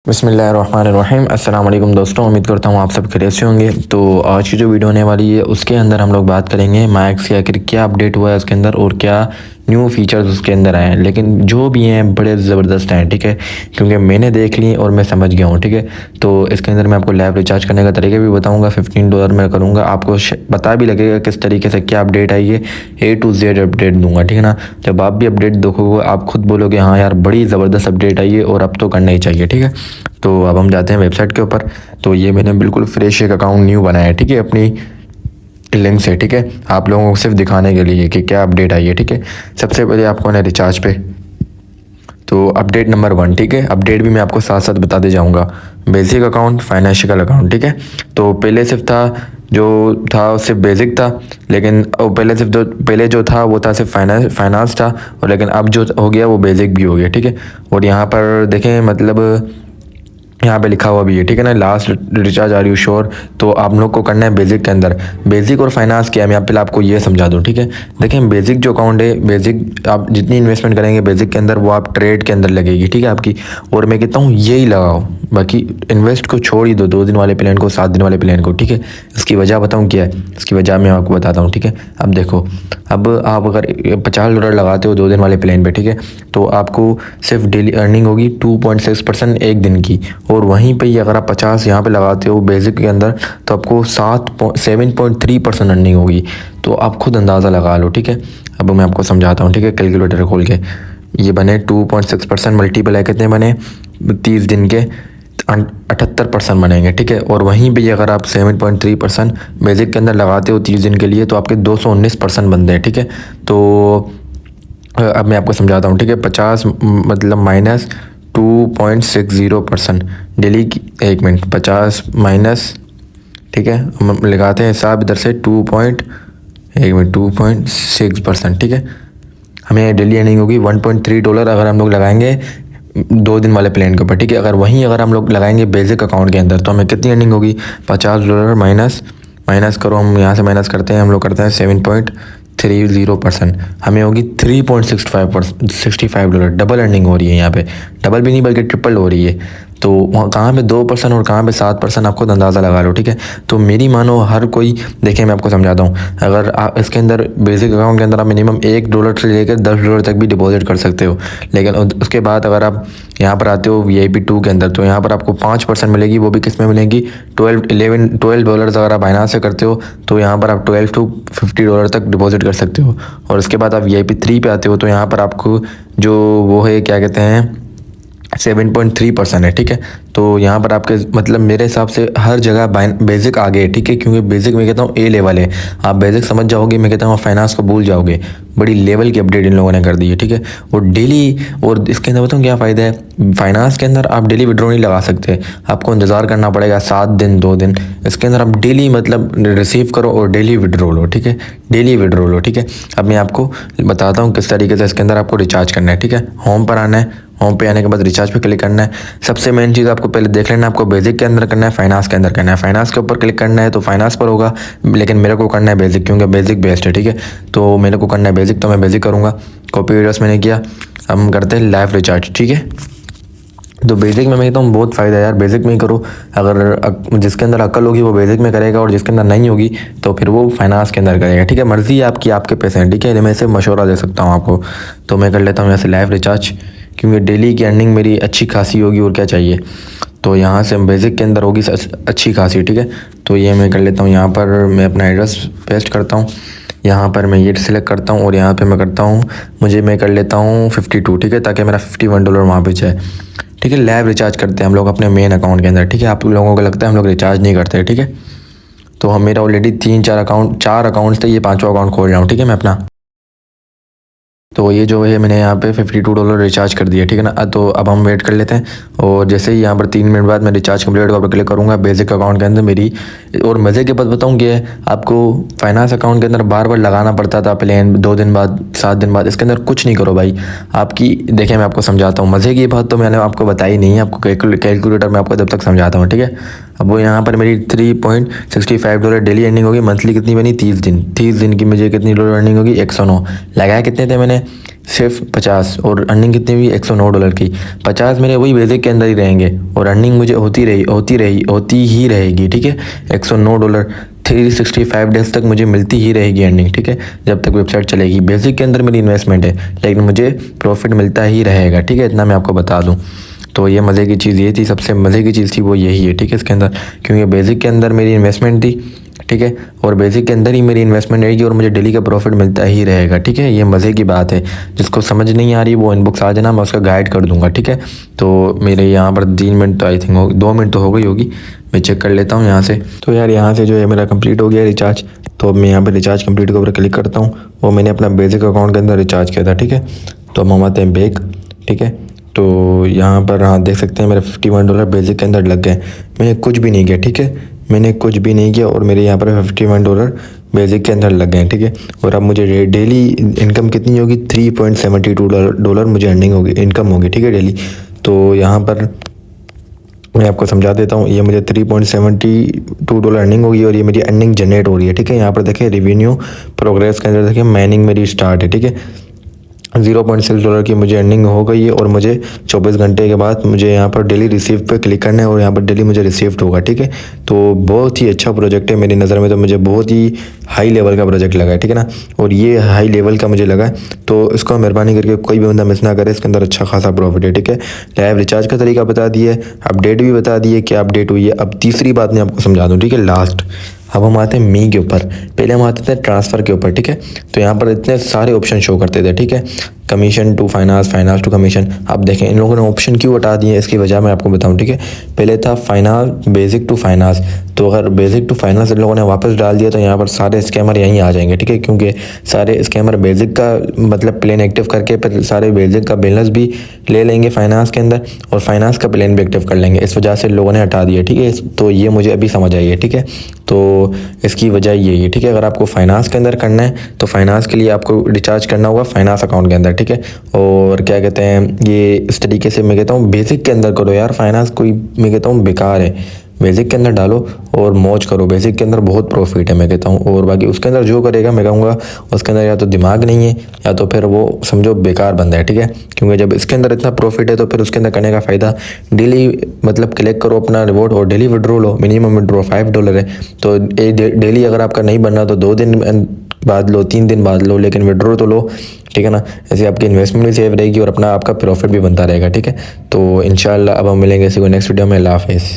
बिस्मिल्लाहिर्रहमानिर्रहीम। अस्सलाम वालेकुम दोस्तों, उम्मीद करता हूँ आप सब खैरियत से होंगे। तो आज की जो वीडियो होने वाली है उसके अंदर हम लोग बात करेंगे मैक्स के आखिर क्या अपडेट हुआ है उसके अंदर और क्या न्यू फीचर्स उसके अंदर आए हैं। लेकिन जो भी हैं बड़े ज़बरदस्त हैं, ठीक है, क्योंकि मैंने देख ली और मैं समझ गया हूँ, ठीक है। तो इसके अंदर मैं आपको लाइव रिचार्ज करने का तरीका भी बताऊँगा। $15 मैं करूँगा, आपको पता भी लगेगा किस तरीके से क्या अपडेट आई है। A to Z अपडेट दूंगा, ठीक है ना। जब आप भी अपडेट देखोगे आप खुद बोलोगे हाँ यार बड़ी ज़बरदस्त अपडेट आई है और अब तो करना ही चाहिए, ठीक है। तो अब हम जाते हैं वेबसाइट के ऊपर। तो ये मैंने बिल्कुल फ्रेश एक अकाउंट न्यू बनाया है, ठीक है, अपनी लिंक से, ठीक है, आप लोगों को सिर्फ दिखाने के लिए कि क्या अपडेट आई है, ठीक है। सबसे पहले आपको ना रिचार्ज पे, तो अपडेट नंबर 1, ठीक है। अपडेट भी मैं आपको साथ साथ बताते जाऊंगा। बेसिक अकाउंट, फाइनेंशियल अकाउंट, ठीक है। तो पहले सिर्फ था जो था सिर्फ बेसिक था, लेकिन पहले जो था वो था सिर्फ फाइनेंस था, और लेकिन अब जो हो गया वो बेसिक भी हो गया, ठीक है। और यहाँ पर देखें मतलब यहाँ पे लिखा हुआ भी है, ठीक है ना, last recharge are you sure. तो आप लोग को करना है बेसिक के अंदर। बेसिक और फाइनेंस क्या है मैं पहले आपको ये समझा दूँ, ठीक है। देखें बेसिक जो अकाउंट है, बेसिक आप जितनी इन्वेस्टमेंट करेंगे बेसिक के अंदर वो आप ट्रेड के अंदर लगेगी, ठीक है आपकी। और मैं कहता हूँ यही लगाओ, बाकी इन्वेस्ट को छोड़ ही दो, 2 दिन वाले प्लान को, 7 दिन वाले प्लान को, ठीक है। इसकी वजह बताऊँ क्या है, इसकी वजह मैं आपको बताता हूँ, ठीक है। अब देखो, अब आप अगर $50 लगाते हो 2 दिन वाले प्लान पे, ठीक है, तो आपको सिर्फ डेली अर्निंग होगी 2.6% एक दिन की। और वहीं पे ही अगर आप 50 यहाँ पे लगाते हो बेसिक के अंदर तो आपको 7.3% अर्निंग होगी। तो आप खुद अंदाज़ा लगा लो, ठीक है। अब मैं आपको समझाता हूँ, ठीक है, कैलकुलेटर खोल के। ये बने 2.6% मल्टीपल है, कितने बने 30 दिन के 78% बनेंगे, ठीक है। और वहीं पे अगर आप 7.3% बेसिक के अंदर लगाते हो 30 दिन के लिए तो आपके 219% बनते हैं, ठीक है। तो अब मैं आपको समझाता हूँ, ठीक है। 50 मतलब माइनस 2.60% डेली की, 1 मिनट, 50 माइनस, ठीक है, हम लगाते हैं हिसाब इधर से 2.6%, ठीक है। हमें डेली अर्निंग होगी $1.3 अगर हम लोग लगाएंगे 2 दिन वाले प्लान के ऊपर, ठीक है। अगर हम लोग लगाएंगे बेसिक अकाउंट के अंदर तो हमें कितनी अर्निंग होगी, $50 माइनस करो, हम यहाँ से माइनस करते हैं, हम लोग करते हैं 7.30%, हमें होगी $3.65, डबल अर्निंग हो रही है यहाँ पे। डबल भी नहीं बल्कि ट्रिपल हो रही है। तो वहाँ कहाँ पे 2% और कहाँ पे 7% आप खुद अंदाज़ा लगा लो, ठीक है। तो मेरी मानो हर कोई, देखिए मैं आपको समझाता हूँ, अगर आप इसके अंदर बेसिक अकाउंट के अंदर आप मिनिमम $1 से लेकर $10 तक भी डिपॉजिट कर सकते हो। लेकिन उसके बाद अगर आप यहाँ पर आते हो VIP 2 के अंदर तो यहाँ पर आपको 5% मिलेगी, वो भी किस में मिलेगी, $12 अगर आप बाइनांस से करते हो तो यहाँ पर आप $12 to $50 तक डिपॉजिट कर सकते हो। और उसके बाद आप VIP 3 पे आते हो तो यहाँ पर आपको जो वो है क्या कहते हैं 7.3% है, ठीक है। तो यहाँ पर आपके मतलब मेरे हिसाब से हर जगह बेसिक आ गए, ठीक है, क्योंकि बेसिक मैं कहता हूँ A लेवल है। आप बेसिक समझ जाओगे, मैं कहता हूँ फाइनेंस को भूल जाओगे। बड़ी लेवल की अपडेट इन लोगों ने कर दी है, ठीक है। और डेली, और इसके अंदर बताऊँ क्या फ़ायदा है, फाइनेंस के अंदर आप डेली विड्रॉ नहीं लगा सकते, आपको इंतज़ार करना पड़ेगा 7 दिन 2 दिन। इसके अंदर आप डेली मतलब रिसीव करो और डेली विड्रॉ लो, ठीक है, डेली विड्रॉ लो, ठीक है। अब मैं आपको बताता हूँ किस तरीके से इसके अंदर आपको रिचार्ज करना है, ठीक है। होम पर आना है, होम पे आने के बाद रिचार्ज पे क्लिक करना है। सबसे मेन चीज़ आपको पहले देख लेना है, आपको बेसिक के अंदर करना है, फाइनेंस के अंदर करना है। फाइनेंस के ऊपर क्लिक करना है तो फाइनेंस पर होगा, लेकिन मेरे को करना है बेसिक, क्योंकि बेसिक बेस्ट है, ठीक है। तो मेरे को करना है बेसिक, तो मैं बेसिक करूँगा। कॉपी एड्रेस मैंने किया, हम करते हैं लाइव रिचार्ज, ठीक है। तो बेसिक में मैं कहता हूँ बहुत फ़ायदा है यार, बेसिक में ही करो। अगर जिसके अंदर अक्ल होगी वो बेसिक में करेगा, और जिसके अंदर नहीं होगी तो फिर वो फाइनेंस के अंदर करेगा, ठीक है। मर्ज़ी है आपकी, आपके पैसे हैं, ठीक है। मैं सिर्फ मशवरा दे सकता हूँ आपको। तो मैं कर लेता हूँ यहाँ से लाइव रिचार्ज, क्योंकि डेली की अर्निंग मेरी अच्छी खासी होगी, और क्या चाहिए। तो यहाँ से बेसिक के अंदर होगी अच्छी खासी, ठीक है। तो ये मैं कर लेता हूँ, यहाँ पर मैं अपना एड्रेस पेस्ट करता हूँ, यहाँ पर मैं ये सिलेक्ट करता हूँ, और यहाँ पे मैं करता हूँ, मैं कर लेता हूँ 52, ठीक है, ताकि मेरा $51 वहाँ पे जाए, ठीक है। लाइव रिचार्ज करते हैं हम लोग अपने मेन अकाउंट के अंदर, ठीक है। आप लोगों को लगता है हम लोग रिचार्ज नहीं करते, ठीक है। तो हम मेरा ऑलरेडी 4 अकाउंट्स थे, ये 5वां अकाउंट खोल रहा हूँ, ठीक है मैं अपना। तो ये जो है मैंने यहाँ पे $52 रिचार्ज कर दिया, ठीक है ना। तो अब हम वेट कर लेते हैं, और जैसे ही यहाँ पर 3 मिनट बाद मैं रिचार्ज कंप्लीट पर क्लिक करूँगा बेसिक अकाउंट के अंदर मेरी। और मज़े की बात बताऊँ कि आपको फाइनेंस अकाउंट के अंदर बार बार लगाना पड़ता था प्लान, 2 दिन बाद 7 दिन बाद। इसके अंदर कुछ नहीं करो भाई, आपकी देखिए मैं आपको समझाता हूँ। मज़े की बात तो मैंने आपको बताई नहीं है, आपको कैलकुलेटर में आपको जब तक समझाता हूँ, ठीक है। अब वो यहाँ पर मेरी $3.65 डेली अर्निंग होगी। मंथली कितनी बनी, 30 दिन की मुझे कितनी डॉलर अर्निंग होगी, 109। लगाया कितने थे मैंने, सिर्फ 50 और अर्निंग कितनी हुई $109 की। 50 मेरे वही बेसिक के अंदर ही रहेंगे और अर्निंग मुझे होती ही रहेगी, ठीक है। $109 365 डेज तक मुझे मिलती ही रहेगी अर्निंग, ठीक है, जब तक वेबसाइट चलेगी। बेसिक के अंदर मेरी इन्वेस्टमेंट है लेकिन मुझे प्रॉफिट मिलता ही रहेगा, ठीक है, इतना मैं आपको बता दूँ। तो ये मज़े की चीज़ ये थी, सबसे मज़े की चीज़ थी वो यही है, ठीक है, इसके अंदर, क्योंकि बेसिक के अंदर मेरी इन्वेस्टमेंट थी, ठीक है, और बेसिक के अंदर ही मेरी इन्वेस्टमेंट रहेगी और मुझे डेली का प्रॉफिट मिलता ही रहेगा, ठीक है। ये मज़े की बात है। जिसको समझ नहीं आ रही वो इनबॉक्स आ जाना, मैं उसका गाइड कर दूंगा, ठीक है। तो मेरे यहाँ पर 3 मिनट तो आई थिंक 2 मिनट तो हो गई होगी, मैं चेक कर लेता हूँ यहाँ से। तो यार यहाँ से जो है मेरा कंप्लीट हो गया रिचार्ज। तो अब मैं यहाँ पर रिचार्ज कंप्लीट के ऊपर क्लिक करता हूँ। वो मैंने अपना बेसिक अकाउंट के अंदर रिचार्ज किया था, ठीक है। तो अब हम आते हैं बैक, ठीक है। तो यहाँ पर हाँ देख सकते हैं मेरे $51 बेसिक के अंदर लग गए। मैंने कुछ भी नहीं किया, ठीक है, मैंने कुछ भी नहीं किया और मेरे यहाँ पर $51 बेसिक के अंदर लग गए, ठीक है। और अब मुझे डेली इनकम कितनी होगी, $3.72 मुझे अर्निंग होगी, इनकम होगी, ठीक है, डेली। तो यहाँ पर मैं आपको समझा देता हूँ। ये मुझे $3.72 अर्निंग होगी और ये मेरी अर्निंग जनरेट हो रही है, ठीक है। यहाँ पर देखिए रिवेन्यू प्रोग्रेस के अंदर देखिए माइनिंग मेरी स्टार्ट है, ठीक है। $0.6 की मुझे अर्निंग हो गई है और मुझे 24 घंटे के बाद मुझे यहाँ पर डेली रिसीव पे क्लिक करना है और यहाँ पर डेली मुझे रिसीव्ड होगा, ठीक है। तो बहुत ही अच्छा प्रोजेक्ट है मेरी नज़र में, तो मुझे बहुत ही हाई लेवल का प्रोजेक्ट लगा है, ठीक है ना। और ये हाई लेवल का मुझे लगा है, तो इसको मेहरबानी करके कोई भी बंदा मिस ना करे, इसके अंदर अच्छा खासा प्रॉफिट है, ठीक है। लाइव रिचार्ज का तरीका बता दिए, अपडेट भी बता दिए, क्या अपडेट हुई है। अब तीसरी बात मैं आपको समझा दूँ, ठीक है, लास्ट। अब हम आते हैं मी के ऊपर। पहले हम आते थे ट्रांसफ़र के ऊपर, ठीक है। तो यहाँ पर इतने सारे ऑप्शन शो करते थे, ठीक है, commission to finance, finance to commission. अब देखें इन लोगों ने ऑप्शन क्यों हटा दिए, इसकी वजह मैं आपको बताऊं, ठीक है। पहले था फाइनेंस बेसिक टू फाइनेंस, तो अगर बेसिक टू फाइनेंस इन लोगों ने वापस डाल दिया तो यहाँ पर सारे स्कैमर यहीं आ जाएंगे, ठीक है, क्योंकि सारे स्कैमर बेसिक का मतलब प्लान एक्टिव करके फिर सारे बेसिक का बैलेंस भी ले लेंगे फाइनेंस के अंदर और फाइनेंस का प्लान भी एक्टिव कर लेंगे। इस वजह से लोगों ने हटा दिया, ठीक है। तो ये मुझे अभी समझ आई है, ठीक है। तो इसकी वजह यही है, ठीक है। अगर आपको फाइनेंस के अंदर करना है तो फाइनेंस के लिए आपको रिचार्ज करना होगा फाइनेंस अकाउंट के अंदर, ठीक है। और क्या कहते हैं, ये इस तरीके से मैं कहता हूँ बेसिक के अंदर करो यार, फाइनेंस कोई मैं कहता हूँ बेकार है। बेसिक के अंदर डालो और मौज करो, बेसिक के अंदर बहुत प्रॉफिट है मैं कहता हूँ। और बाकी उसके अंदर जो करेगा मैं कहूँगा उसके अंदर या तो दिमाग नहीं है या तो फिर वो समझो बेकार बंदा है, ठीक है। क्योंकि जब इसके अंदर इतना प्रॉफिट है तो फिर उसके अंदर करने का फ़ायदा, डेली मतलब कलेक्ट करो अपना रिवॉर्ड और डेली विड्रॉ लो। मिनिमम विड्रॉ $5 है, तो डेली अगर आपका नहीं बनना तो 2 दिन बाद लो, 3 दिन बाद लो, लेकिन विड्रॉ तो लो, ठीक है ना। ऐसे आपकी इन्वेस्टमेंट भी सेफ रहेगी और अपना आपका प्रॉफिट भी बनता रहेगा, ठीक है। तो इंशाल्लाह अब हम मिलेंगे इसी को नेक्स्ट वीडियो में। अल्लाह हाफिज़।